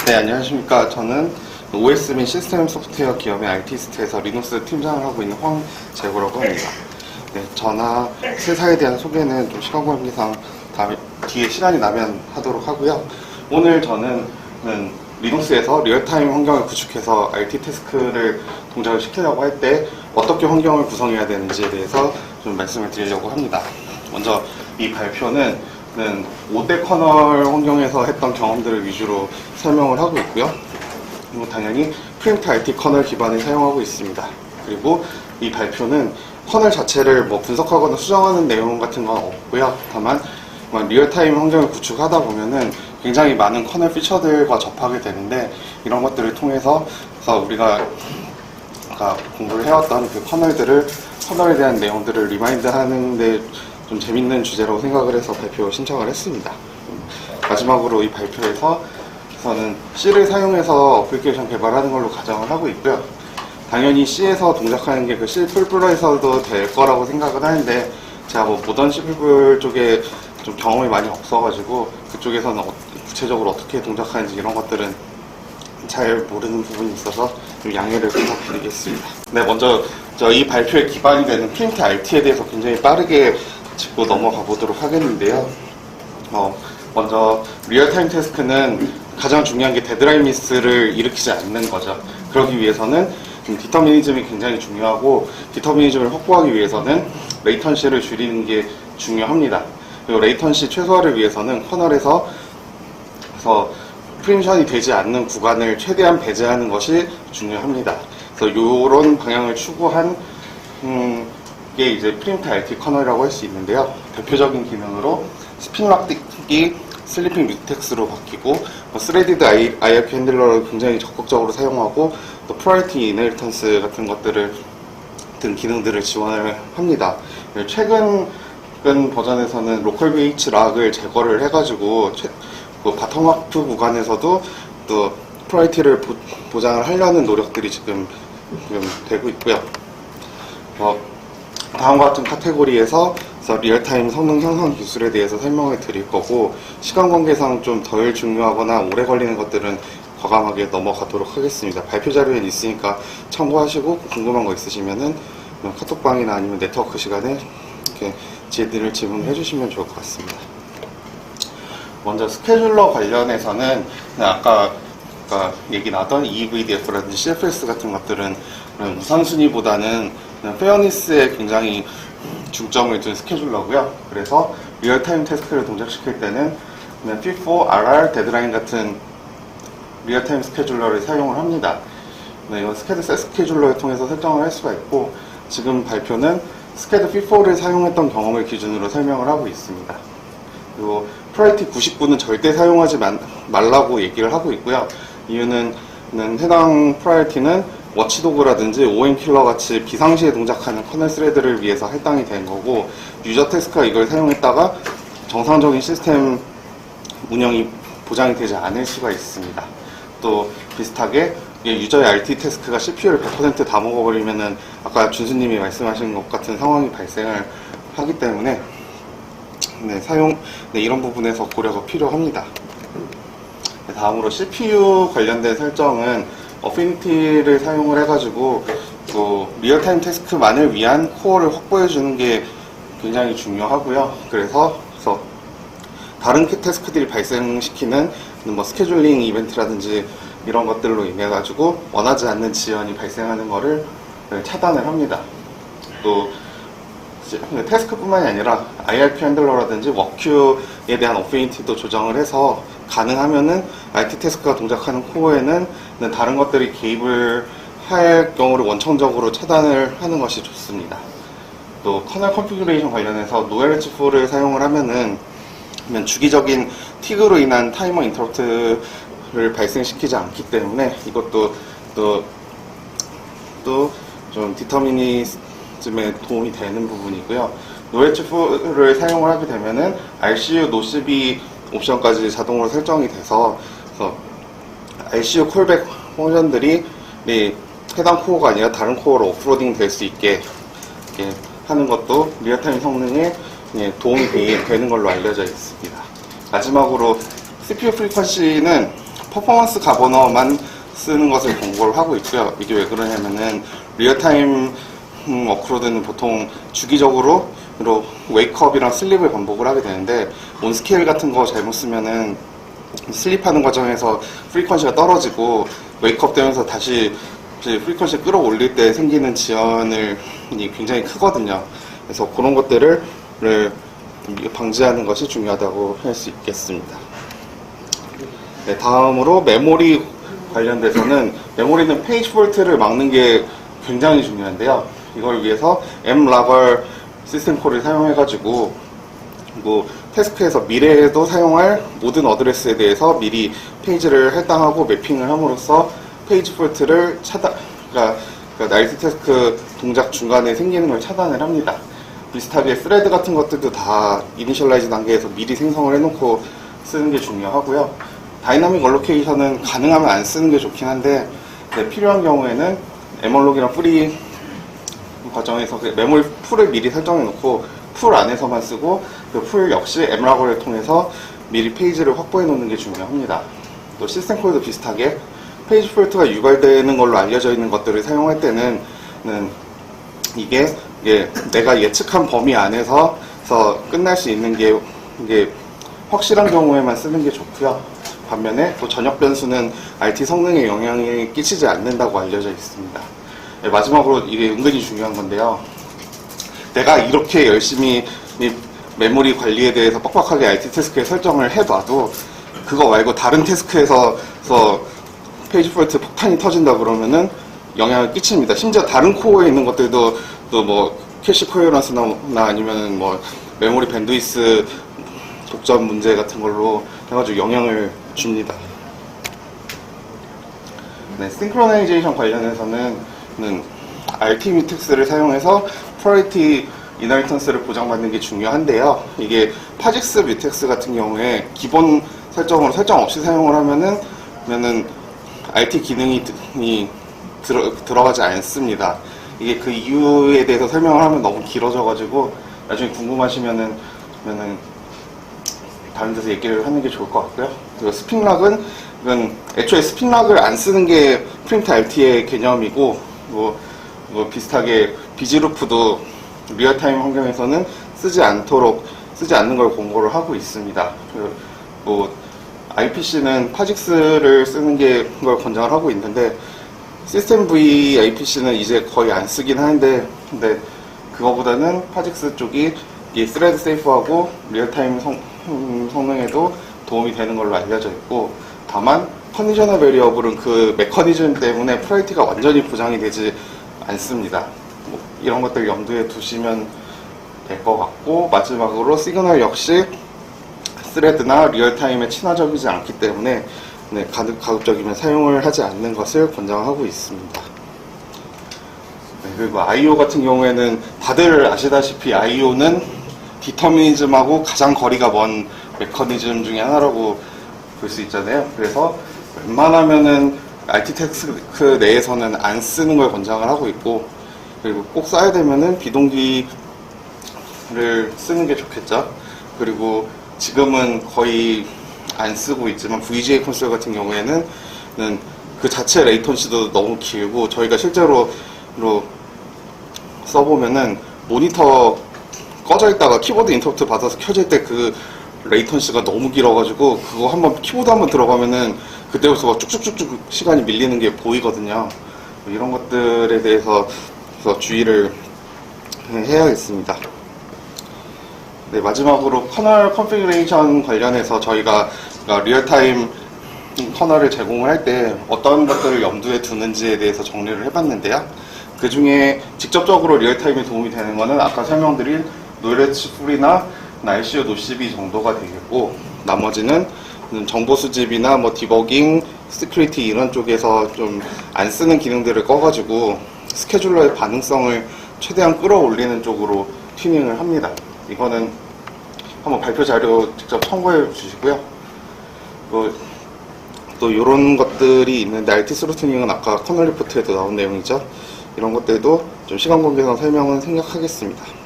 네, 안녕하십니까. 저는 OS 및 시스템 소프트웨어 기업의 RT스트에서 리눅스 팀장을 하고 있는 황재구라고 합니다. 네, 저나 회사에 대한 소개는 좀 시간 관계상 뒤에 시간이 나면 하도록 하고요. 오늘 저는 리눅스에서 리얼타임 환경을 구축해서 RT 태스크를 동작을 시키려고 할 때 어떻게 환경을 구성해야 되는지에 대해서 좀 말씀을 드리려고 합니다. 먼저 이 발표는 5대 커널 환경에서 했던 경험들을 위주로 설명을 하고 있고요. 그리고 당연히 프림트 RT 커널 기반을 사용하고 있습니다. 그리고 이 발표는 커널 자체를 분석하거나 수정하는 내용 같은 건 없고요. 다만 리얼타임 환경을 구축하다 보면은 굉장히 많은 커널 피처들과 접하게 되는데, 이런 것들을 통해서 우리가 공부를 해왔던 그 커널에 대한 내용들을 리마인드 하는데 좀 재밌는 주제라고 생각을 해서 발표 신청을 했습니다. 마지막으로 이 발표에서는 C를 사용해서 어플리케이션 개발하는 걸로 가정을 하고 있고요. 당연히 C에서 동작하는 게 그 C++에서도 될 거라고 생각은 하는데, 제가 모던 C++ 쪽에 좀 경험이 많이 없어가지고 그쪽에서는 구체적으로 어떻게 동작하는지 이런 것들은 잘 모르는 부분이 있어서 좀 양해를 부탁드리겠습니다. 네, 먼저 이 발표의 기반이 되는 프린트 RT에 대해서 굉장히 빠르게 짚고 넘어가 보도록 하겠는데요. 먼저 리얼타임 태스크는 가장 중요한 게 데드라인 미스를 일으키지 않는 거죠. 그러기 위해서는 디터미니즘이 굉장히 중요하고, 디터미니즘을 확보하기 위해서는 레이턴시를 줄이는 게 중요합니다. 그리고 레이턴시 최소화를 위해서는 커널에서 프리미션이 되지 않는 구간을 최대한 배제하는 것이 중요합니다. 그래서 이런 방향을 추구한 게 이제 프림트 RT 커널이라고 할 수 있는데요. 대표적인 기능으로 스핀락 띄기, 슬리핑 뮤텍스로 바뀌고, 스레디드 IRQ 핸들러를 굉장히 적극적으로 사용하고, 또 프라이어티 이너리턴스 같은 것들을 등 기능들을 지원을 합니다. 최근 버전에서는 로컬 VH 락을 제거를 해가지고 바텀 와프 구간에서도 또 프라이어티를 보장을 하려는 노력들이 지금 되고 있고요. 다음과 같은 카테고리에서 리얼타임 성능 향상 기술에 대해서 설명을 드릴 거고, 시간 관계상 좀 덜 중요하거나 오래 걸리는 것들은 과감하게 넘어가도록 하겠습니다. 발표 자료에 있으니까 참고하시고, 궁금한 거 있으시면은 카톡방이나 아니면 네트워크 시간에 이렇게 지혜들을 질문해 주시면 좋을 것 같습니다. 먼저 스케줄러 관련해서는 아까 얘기 나왔던 EVDF라든지 CFS 같은 것들은 우선순위보다는 페어니스에 굉장히 중점을 둔 스케줄러고요. 그래서 리얼타임 태스크를 동작시킬 때는 FIFO, RR, 데드라인 같은 리얼타임 스케줄러를 사용을 합니다. 이건 스캐드 셋 스케줄러를 통해서 설정을 할 수가 있고, 지금 발표는 스캐드 FIFO를 사용했던 경험을 기준으로 설명을 하고 있습니다. 그리고 프라이어티 99는 절대 사용하지 말라고 얘기를 하고 있고요. 이유는 해당 프라이어티는 워치도그라든지 OM킬러 같이 비상시에 동작하는 커널 스레드를 위해서 할당이 된 거고, 유저 태스크가 이걸 사용했다가 정상적인 시스템 운영이 보장이 되지 않을 수가 있습니다. 또 비슷하게 유저의 RT 태스크가 CPU를 100% 다 먹어버리면은 아까 준수님이 말씀하신 것 같은 상황이 발생을 하기 때문에 이런 부분에서 고려가 필요합니다. 다음으로 CPU 관련된 설정은 어피니티를 사용을 해가지고 리얼타임 태스크만을 위한 코어를 확보해주는 게 굉장히 중요하고요. 그래서 다른 태스크들이 발생시키는 스케줄링 이벤트라든지 이런 것들로 인해 가지고 원하지 않는 지연이 발생하는 것을 차단을 합니다. 또 태스크뿐만이 아니라 IRQ 핸들러라든지 워큐에 대한 어피니티도 조정을 해서 가능하면은 RT 태스크가 동작하는 코어에는 다른 것들이 개입을 할 경우를 원천적으로 차단을 하는 것이 좋습니다. 또 커널 컨피규레이션 관련해서 노엘HF를 사용을 하면은 주기적인 틱으로 인한 타이머 인터럽트를 발생시키지 않기 때문에 이것도 또 좀 디터미니즘에 도움이 되는 부분이고요. 노엘HF를 사용을 하게 되면은 RCU 노CB 옵션까지 자동으로 설정이 돼서 RCU 콜백 펑션들이 해당 코어가 아니라 다른 코어로 오프로딩 될 수 있게 하는 것도 리얼타임 성능에 도움이 되는 걸로 알려져 있습니다. 마지막으로 CPU 프리퀀시는 퍼포먼스 가버너만 쓰는 것을 권고를 하고 있고요. 이게 왜 그러냐면은 리얼타임 워크로드는 보통 주기적으로 웨이크업이랑 슬립을 반복을 하게 되는데 온스케일 같은 거 잘못 쓰면은 슬립하는 과정에서 프리퀀시가 떨어지고 웨이크업 되면서 다시 프리퀀시 끌어올릴 때 생기는 지연이 굉장히 크거든요. 그래서 그런 것들을 방지하는 것이 중요하다고 할 수 있겠습니다. 네, 다음으로 메모리 관련돼서는 메모리는 페이지 폴트를 막는 게 굉장히 중요한데요. 이걸 위해서 mlogger 시스템 콜을 사용해가지고 태스크에서 미래에도 사용할 모든 어드레스에 대해서 미리 페이지를 할당하고 매핑을 함으로써 페이지 폴트를 그러니까 나이트 태스크 동작 중간에 생기는 걸 차단을 합니다. 비슷하게 스레드 같은 것들도 다 이니셜라이즈 단계에서 미리 생성을 해놓고 쓰는 게 중요하고요. 다이나믹 얼로케이션은 가능하면 안 쓰는 게 좋긴 한데 필요한 경우에는 mlog이랑 프리 과정에서 메모리 풀을 미리 설정해 놓고 풀 안에서만 쓰고 그 풀 역시 mlog을 통해서 미리 페이지를 확보해 놓는 게 중요합니다. 또 시스템 콜도 비슷하게 페이지 폴트가 유발되는 걸로 알려져 있는 것들을 사용할 때는 이게 내가 예측한 범위 안에서 끝날 수 있는 게 확실한 경우에만 쓰는 게 좋고요. 반면에 또 전역 변수는 RT 성능에 영향이 끼치지 않는다고 알려져 있습니다. 네, 마지막으로 이게 은근히 중요한 건데요. 내가 이렇게 열심히 메모리 관리에 대해서 빡빡하게 RT 태스크에 설정을 해봐도 그거 말고 다른 태스크에서 페이지 폴트 폭탄이 터진다 그러면은 영향을 끼칩니다. 심지어 다른 코어에 있는 것들도 또 뭐 캐시 코어런스나 아니면은 뭐 메모리 밴드위스 독점 문제 같은 걸로 해가지고 영향을 줍니다. 네, 싱크로나이제이션 관련해서는 RT 뮤텍스를 사용해서 프라이어리티 이너리턴스를 보장받는 게 중요한데요. 이게 파직스 뮤텍스 같은 경우에 기본 설정으로 설정 없이 사용을 하면은 RT 기능이 들어가지 않습니다. 이게 그 이유에 대해서 설명을 하면 너무 길어져가지고 나중에 궁금하시면은 다른 데서 얘기를 하는 게 좋을 것 같고요. 그리고 스픽락은 애초에 스픽락을 안 쓰는 게 프린트 RT의 개념이고 비슷하게 비지루프도 리얼타임 환경에서는 쓰지 않는 걸 권고를 하고 있습니다. IPC는 파직스를 쓰는 걸 권장을 하고 있는데 시스템 V IPC는 이제 거의 안 쓰긴 하는데 근데 그거보다는 파직스 쪽이 이 스레드 세이프하고 리얼타임 성능에도 도움이 되는 걸로 알려져 있고 다만 컨디셔널 베리어블은 그 메커니즘 때문에 프라이어리티가 완전히 보장이 되지 않습니다. 이런 것들 염두에 두시면 될 것 같고 마지막으로 시그널 역시 스레드나 리얼타임에 친화적이지 않기 때문에 가급적이면 사용을 하지 않는 것을 권장하고 있습니다. 그리고 IO 같은 경우에는 다들 아시다시피 IO는 디터미니즘하고 가장 거리가 먼 메커니즘 중에 하나라고 볼 수 있잖아요. 그래서 웬만하면은 RT 태스크 내에서는 안 쓰는 걸 권장을 하고 있고 그리고 꼭 써야 되면은 비동기를 쓰는 게 좋겠죠. 그리고 지금은 거의 안 쓰고 있지만 VGA 콘솔 같은 경우에는 그 자체 레이턴시도 너무 길고 저희가 실제로 써보면은 모니터 꺼져 있다가 키보드 인터럽트 받아서 켜질 때 그 레이턴시가 너무 길어가지고 그거 한번 키보드 한번 들어가면은 그때부터 쭉쭉쭉쭉 시간이 밀리는 게 보이거든요. 이런 것들에 대해서 주의를 해야겠습니다. 네, 마지막으로 커널 컨피그레이션 관련해서 저희가 리얼타임 커널을 제공을 할 때 어떤 것들을 염두에 두는지에 대해서 정리를 해봤는데요. 그 중에 직접적으로 리얼타임에 도움이 되는 거는 아까 설명드린 노이레츠 풀이나 ICO 노시비 정도가 되겠고 나머지는 정보 수집이나 뭐 디버깅, 시큐리티 이런 쪽에서 좀 안 쓰는 기능들을 꺼가지고 스케줄러의 반응성을 최대한 끌어올리는 쪽으로 튜닝을 합니다. 이거는 한번 발표 자료 직접 참고해 주시고요. 또 이런 것들이 있는데 RT 스로 튜닝은 아까 커널 리포트에도 나온 내용이죠. 이런 것들도 좀 시간 관계상 설명은 생략하겠습니다.